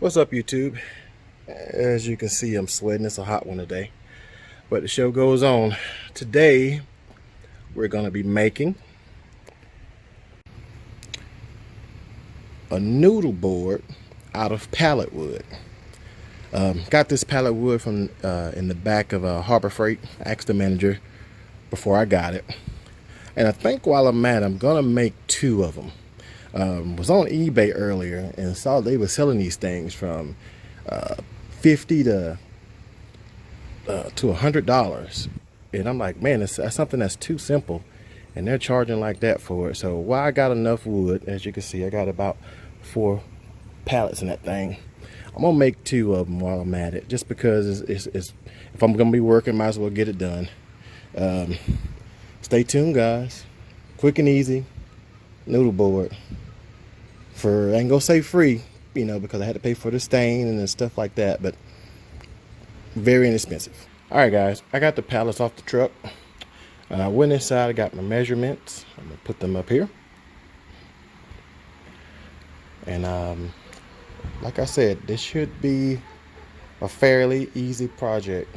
What's up, YouTube? As you can see, I'm sweating. It's a hot one today, but the show goes on. Today we're going to be making a noodle board out of pallet wood. Got this pallet wood from in the back of Harbor Freight. I asked the manager before I got it, and I think while I'm at it, I'm gonna make two of them. Was on eBay earlier and saw they were selling these things from $50 to $100, and I'm like, man, that's something that's too simple, and they're charging like that for it. So while I got enough wood, as you can see, I got about 4 pallets in that thing. I'm gonna make 2 of them while I'm at it, just because it's if I'm gonna be working, might as well get it done. Stay tuned, guys. Quick and easy noodle board for, I ain't gonna say free, you know, because I had to pay for the stain and stuff like that, but very inexpensive. All right, guys, I got the pallets off the truck. I went inside, I got my measurements. I'm gonna put them up here, and like I said, this should be a fairly easy project.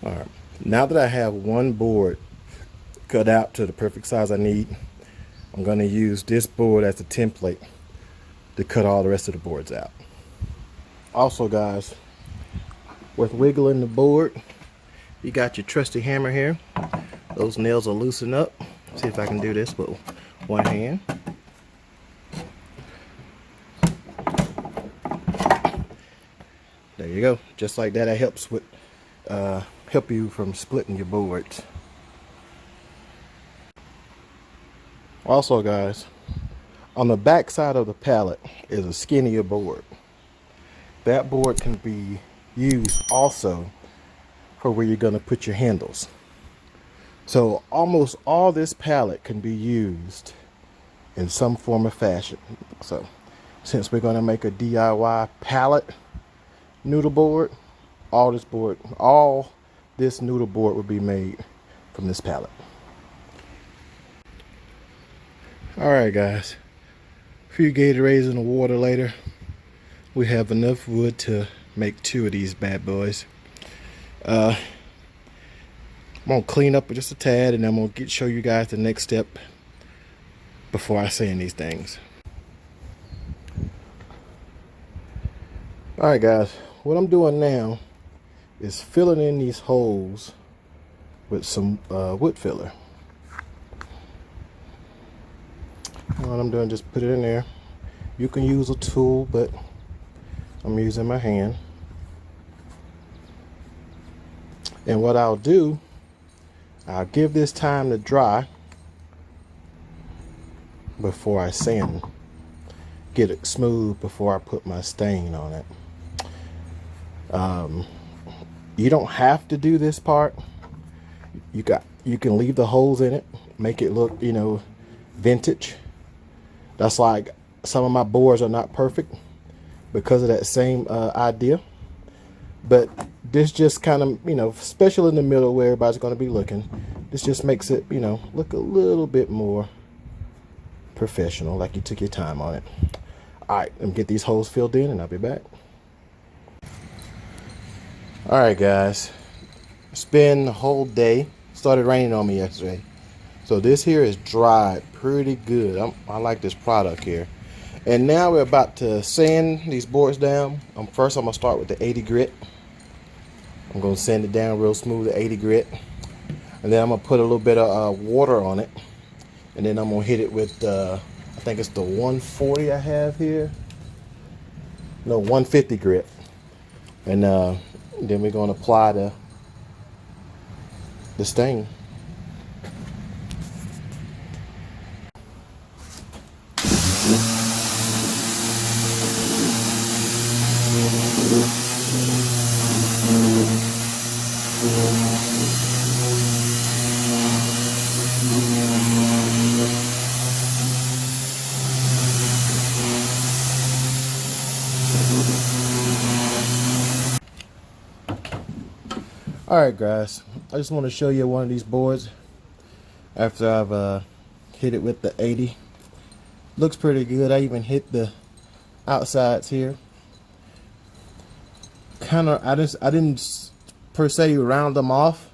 All right, now that I have one board cut out to the perfect size I need, I'm going to use this board as a template to cut all the rest of the boards out. Also, guys, with wiggling the board, you got your trusty hammer here. Those nails will loosen up. See if I can do this with one hand. There you go. Just like that, it helps with help you from splitting your boards. Also, guys, on the back side of the pallet is a skinnier board. That board can be used also for where you're going to put your handles. So almost all this pallet can be used in some form of fashion. So since we're going to make a DIY pallet noodle board, all this noodle board will be made from this pallet. All right, guys, a few Gatorades in the water later, we have enough wood to make 2 of these bad boys. I'm gonna clean up just a tad, and I'm gonna show you guys the next step before I sand these things. All right, guys, what I'm doing now is filling in these holes with some wood filler. What I'm doing, just put it in there. You can use a tool, but I'm using my hand. And what I'll do, I'll give this time to dry before I sand, get it smooth before I put my stain on it. You don't have to do this part. You can leave the holes in it, make it look, you know, vintage. That's like some of my boards are not perfect because of that same idea. But this just kind of, you know, especially in the middle where everybody's going to be looking, this just makes it, you know, look a little bit more professional, like you took your time on it. All right, let me get these holes filled in and I'll be back. All right, guys, it's been the whole day. Started raining on me yesterday, so this here is dried pretty good. I like this product here. And now we're about to sand these boards down. First, I'm gonna start with the 80 grit. I'm gonna sand it down real smooth at 80 grit, and then I'm gonna put a little bit of water on it, and then I'm gonna hit it with I think it's the 140 I have here. No, 150 grit, and then we're gonna apply the stain. Alright guys, I just want to show you one of these boards after I've hit it with the 80. Looks pretty good. I even hit the outsides here. I didn't per se round them off,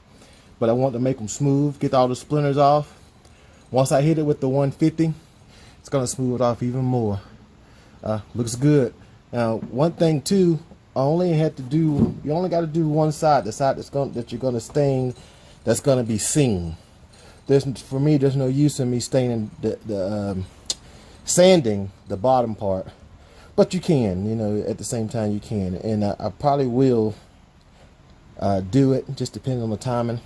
but I want to make them smooth, get all the splinters off. Once I hit it with the 150, it's gonna smooth it off even more. Looks good. Now, one thing too, you only got to do one side, the side that you're gonna stain, that's gonna be seen. For me, there's no use in me staining sanding the bottom part, but you can, at the same time you can, and I probably will do it, just depending on the timing.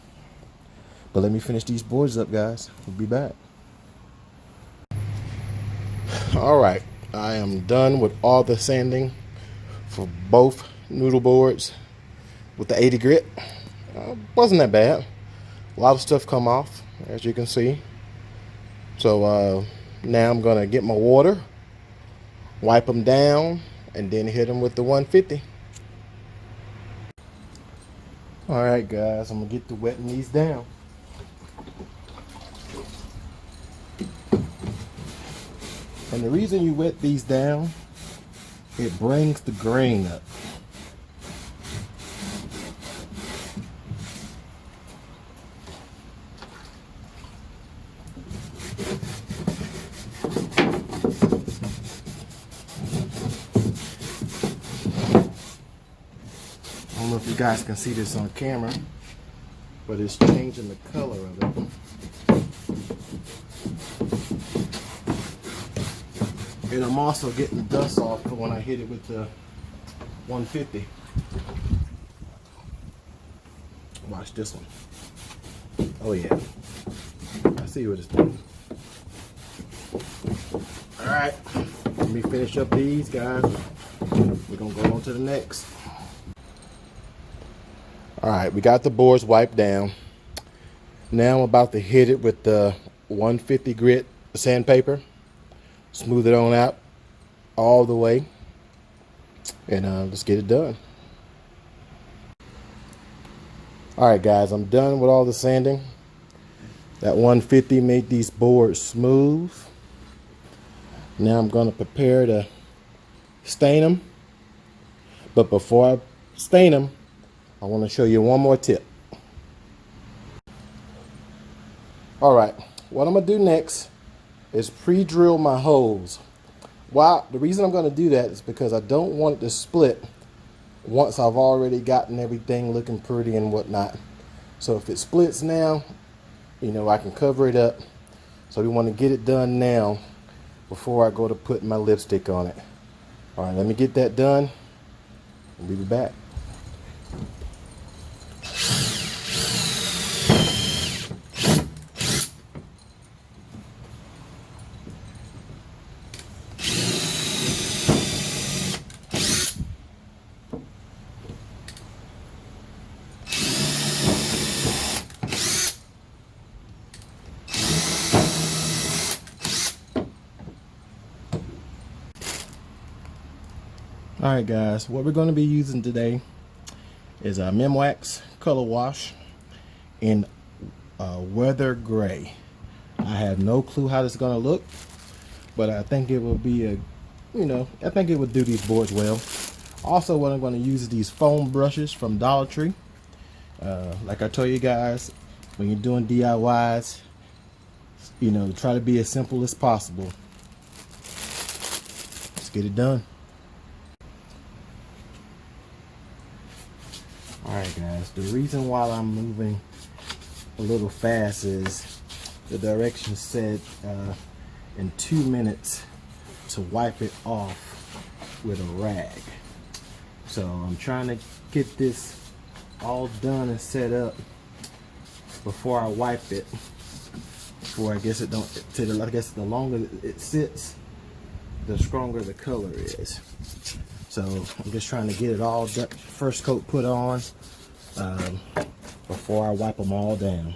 But let me finish these boards up, guys. We'll be back. All right, I am done with all the sanding for both noodle boards with the 80 grit. Wasn't that bad. A lot of stuff come off, as you can see. So now I'm gonna get my water, wipe them down, and then hit them with the 150. All right, guys, I'm gonna get to wetting these down. And the reason you wet these down, it brings the grain up. I don't know if you guys can see this on camera, but it's changing the color of it. And I'm also getting the dust off for when I hit it with the 150. Watch this one. Oh yeah, I see what it's doing. All right, let me finish up these, guys. We're gonna go on to the next. All right, we got the boards wiped down. Now I'm about to hit it with the 150 grit sandpaper. Smooth it on out all the way, and let's get it done. All right, guys, I'm done with all the sanding. That 150 made these boards smooth. Now I'm going to prepare to stain them. But before I stain them, I want to show you one more tip. All right, what I'm going to do next is pre-drill my holes. The reason I'm going to do that is because I don't want it to split once I've already gotten everything looking pretty and whatnot. So if it splits now, I can cover it up. So we want to get it done now before I go to put my lipstick on it. All right, let me get that done. We'll be back. Alright guys, what we're going to be using today is a Wax color wash in Weather Gray. I have no clue how this is going to look, but I think it will be I think it would do these boards well. Also, what I'm going to use is these foam brushes from Dollar Tree. Like I told you guys, when you're doing DIYs, try to be as simple as possible. Let's get it done. Alright guys, the reason why I'm moving a little fast is the directions said in 2 minutes to wipe it off with a rag. So I'm trying to get this all done and set up before I wipe it. I guess the longer it sits, the stronger the color is. So I'm just trying to get it all done, first coat put on before I wipe them all down.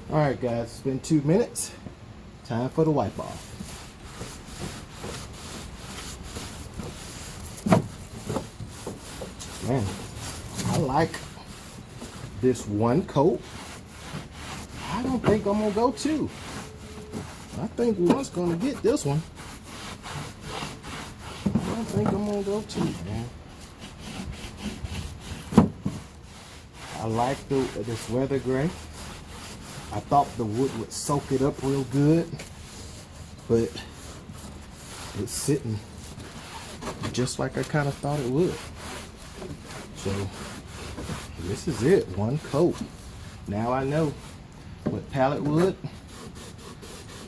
Alright guys, it's been 2 minutes. Time for the wipe off. Man, I like this one coat. I don't think I'm gonna go two. I think one's gonna get this one. I don't think I'm gonna go two, man. I like this weather gray. I thought the wood would soak it up real good, but it's sitting just like I kind of thought it would. So this is it, one coat. Now I know with pallet wood,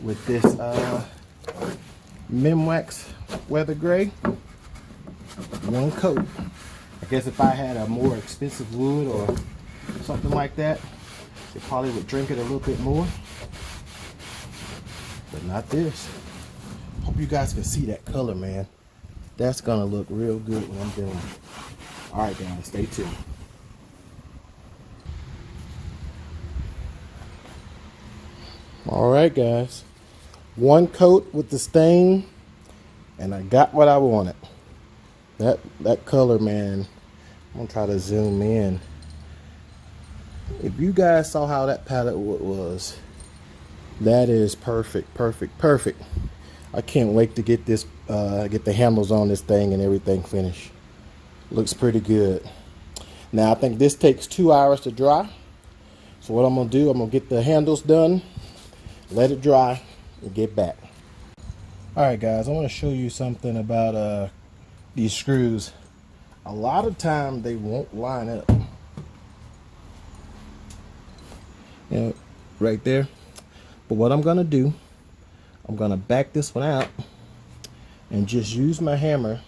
with this Minwax weather gray, one coat. I guess if I had a more expensive wood or something like that, it probably would drink it a little bit more, but not this. Hope you guys can see that color, man. That's gonna look real good when I'm done. All right, guys, stay tuned. All right, guys, one coat with the stain, and I got what I wanted. That color, man. I'm gonna try to zoom in. If you guys saw how that pallet wood was, that is perfect, perfect, perfect. I can't wait to get this, get the handles on this thing and everything finished. Looks pretty good. Now I think this takes 2 hours to dry. So what I'm gonna do, I'm gonna get the handles done, let it dry, and get back. All right, guys, I want to show you something about these screws. A lot of time they won't line up. You know, right there. But what I'm gonna do, I'm gonna back this one out and just use my hammer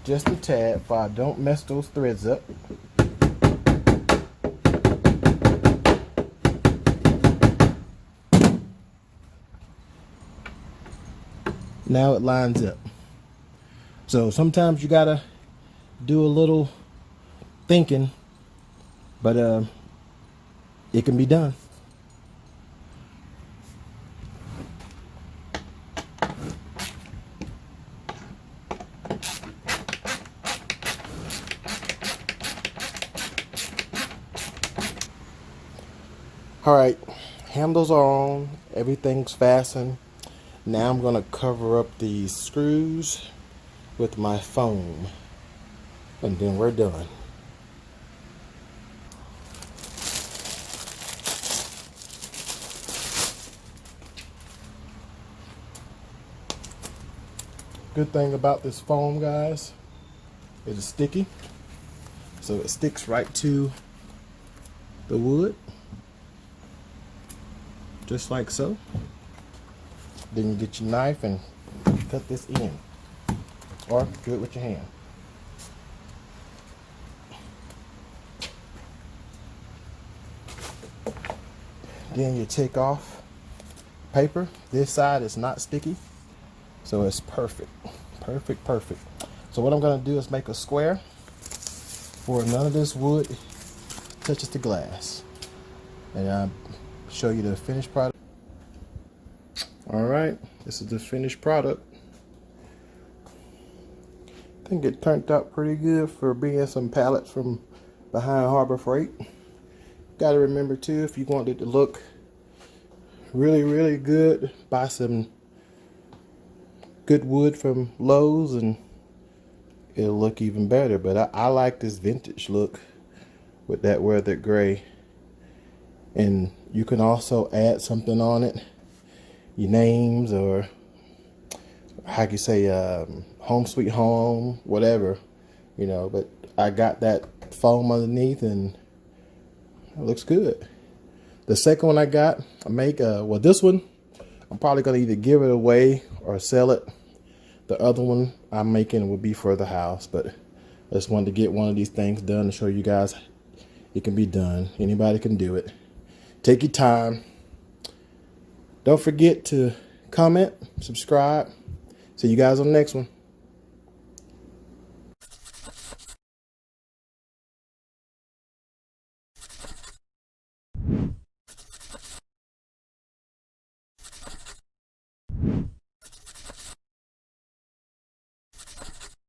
just a tad so I don't mess those threads up. Now it lines up. So sometimes you gotta do a little thinking, but it can be done. All right, handles are on, everything's fastened. Now I'm gonna cover up these screws with my foam, and then we're done. Good thing about this foam, guys, it is sticky, so it sticks right to the wood, just like so. Then you get your knife and cut this in, or do it with your hand. Then you take off paper. This side is not sticky, so it's perfect, perfect, perfect. So what I'm gonna do is make a square where none of this wood touches the glass, and I'll show you the finished product. All right, this is the finished product. I think it turned out pretty good for being some pallets from behind Harbor Freight. Got to remember too, if you want it to look really, really good, buy some good wood from Lowe's and it'll look even better. But I like this vintage look with that weathered gray. And you can also add something on it, your names, or how you say, home sweet home, whatever, you know. But I got that foam underneath and it looks good. The second one I got, I make, well, this one, I'm probably gonna either give it away or sell it. The other one I'm making will be for the house, but I just wanted to get one of these things done to show you guys it can be done. Anybody can do it. Take your time. Don't forget to comment, subscribe. See you guys on the next one.